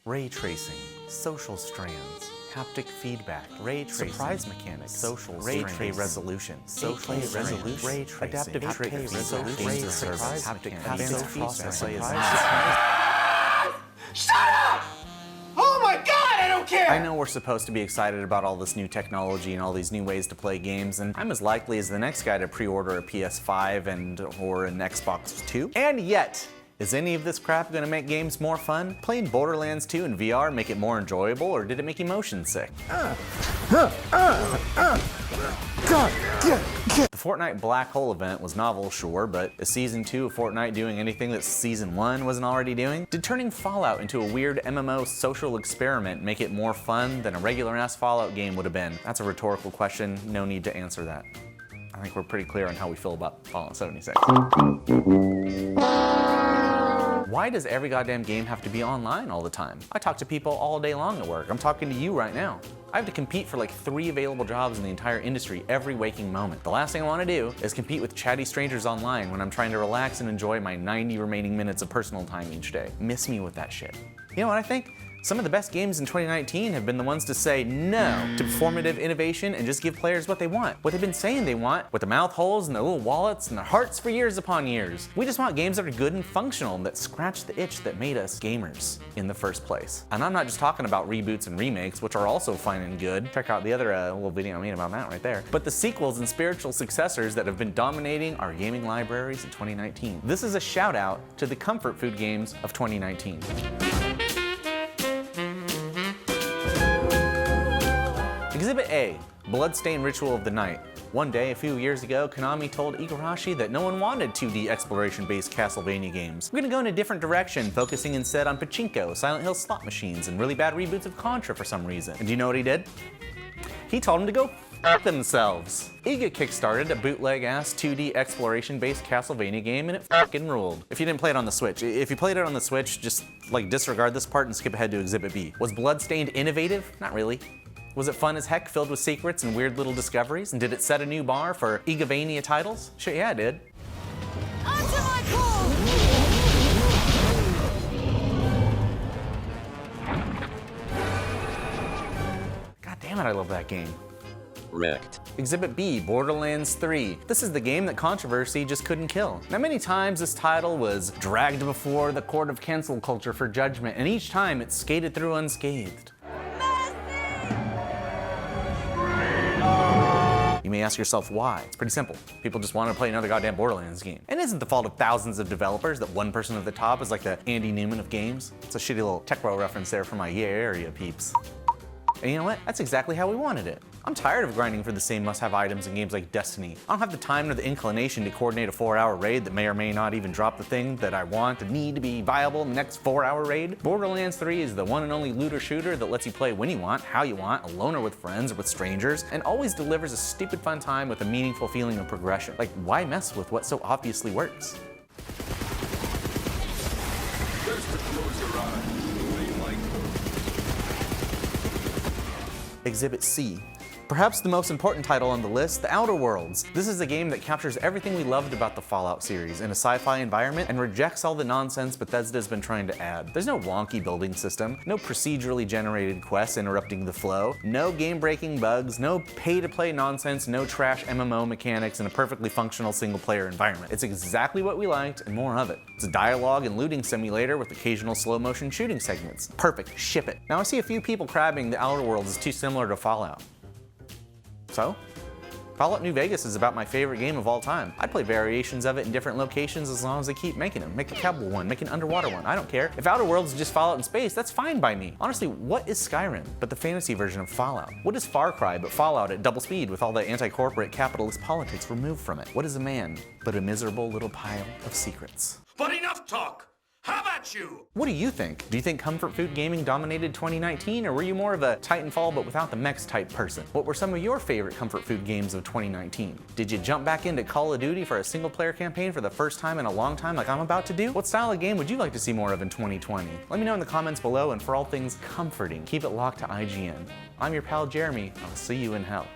ray tracing, social strands, haptic feedback, ray tracing, surprise mechanics, social ray strands, resolution, social resolution, ray tracing, adaptive triggers, social ray surprise haptic feedback. Shut up! Oh my God, I don't care! I know we're supposed to be excited about all this new technology and all these new ways to play games, and I'm as likely as the next guy to pre-order a PS5 or an Xbox 2. And yet, is any of this crap gonna make games more fun? Playing Borderlands 2 in VR make it more enjoyable, or did it make you motion sick? The Fortnite Black Hole event was novel, sure, but is Season 2 of Fortnite doing anything that Season 1 wasn't already doing? Did turning Fallout into a weird MMO social experiment make it more fun than a regular-ass Fallout game would have been? That's a rhetorical question, no need to answer that. I think we're pretty clear on how we feel about Fallout 76. Why does every goddamn game have to be online all the time? I talk to people all day long at work. I'm talking to you right now. I have to compete for like 3 available jobs in the entire industry every waking moment. The last thing I want to do is compete with chatty strangers online when I'm trying to relax and enjoy my 90 remaining minutes of personal time each day. Miss me with that shit. You know what I think? Some of the best games in 2019 have been the ones to say no to performative innovation and just give players what they want. What they've been saying they want, with the mouth holes and the little wallets and their hearts for years upon years. We just want games that are good and functional, that scratch the itch that made us gamers in the first place. And I'm not just talking about reboots and remakes, which are also fine and good. Check out the other little video I made about that right there. But the sequels and spiritual successors that have been dominating our gaming libraries in 2019. This is a shout out to the comfort food games of 2019. Exhibit A, Bloodstained Ritual of the Night. One day, a few years ago, Konami told Igarashi that no one wanted 2D exploration-based Castlevania games. We're gonna go in a different direction, focusing instead on pachinko, Silent Hill slot machines, and really bad reboots of Contra for some reason. And do you know what he did? He told them to go f themselves. Iga kickstarted a bootleg-ass 2D exploration-based Castlevania game, and it fucking ruled. If you didn't play it on the Switch, if you played it on the Switch, just like disregard this part and skip ahead to Exhibit B. Was Bloodstained innovative? Not really. Was it fun as heck, filled with secrets and weird little discoveries? And did it set a new bar for Igavania titles? Shit, yeah, it did. Onto my call! God damn it, I love that game. Wrecked. Exhibit B, Borderlands 3. This is the game that controversy just couldn't kill. Now, many times this title was dragged before the court of cancel culture for judgment, and each time it skated through unscathed. You may ask yourself why. It's pretty simple. People just want to play another goddamn Borderlands game. And it isn't the fault of thousands of developers that one person at the top is like the Andy Newman of games. It's a shitty little tech bro reference there for my yeah area peeps. And you know what? That's exactly how we wanted it. I'm tired of grinding for the same must-have items in games like Destiny. I don't have the time nor the inclination to coordinate a 4-hour raid that may or may not even drop the thing that I want and need to be viable in the next 4-hour raid. Borderlands 3 is the one and only looter shooter that lets you play when you want, how you want, alone or with friends or with strangers, and always delivers a stupid fun time with a meaningful feeling of progression. Like, why mess with what so obviously works? Exhibit C. Perhaps the most important title on the list, The Outerworlds. This is a game that captures everything we loved about the Fallout series in a sci-fi environment and rejects all the nonsense Bethesda's been trying to add. There's no wonky building system, no procedurally generated quests interrupting the flow, no game-breaking bugs, no pay-to-play nonsense, no trash MMO mechanics, and a perfectly functional single-player environment. It's exactly what we liked and more of it. It's a dialogue and looting simulator with occasional slow-motion shooting segments. Perfect, ship it. Now I see a few people crabbing The Outerworlds is too similar to Fallout. So, Fallout New Vegas is about my favorite game of all time. I'd play variations of it in different locations as long as they keep making them. Make a cowboy one, make an underwater one, I don't care. If Outerworlds is just Fallout in space, that's fine by me. Honestly, what is Skyrim but the fantasy version of Fallout? What is Far Cry but Fallout at double speed with all the anti-corporate capitalist politics removed from it? What is a man but a miserable little pile of secrets? But enough talk! How about you? What do you think? Do you think comfort food gaming dominated 2019, or were you more of a Titanfall but without the mechs type person? What were some of your favorite comfort food games of 2019? Did you jump back into Call of Duty for a single player campaign for the first time in a long time like I'm about to do? What style of game would you like to see more of in 2020? Let me know in the comments below, and for all things comforting, keep it locked to IGN. I'm your pal Jeremy, I'll see you in hell.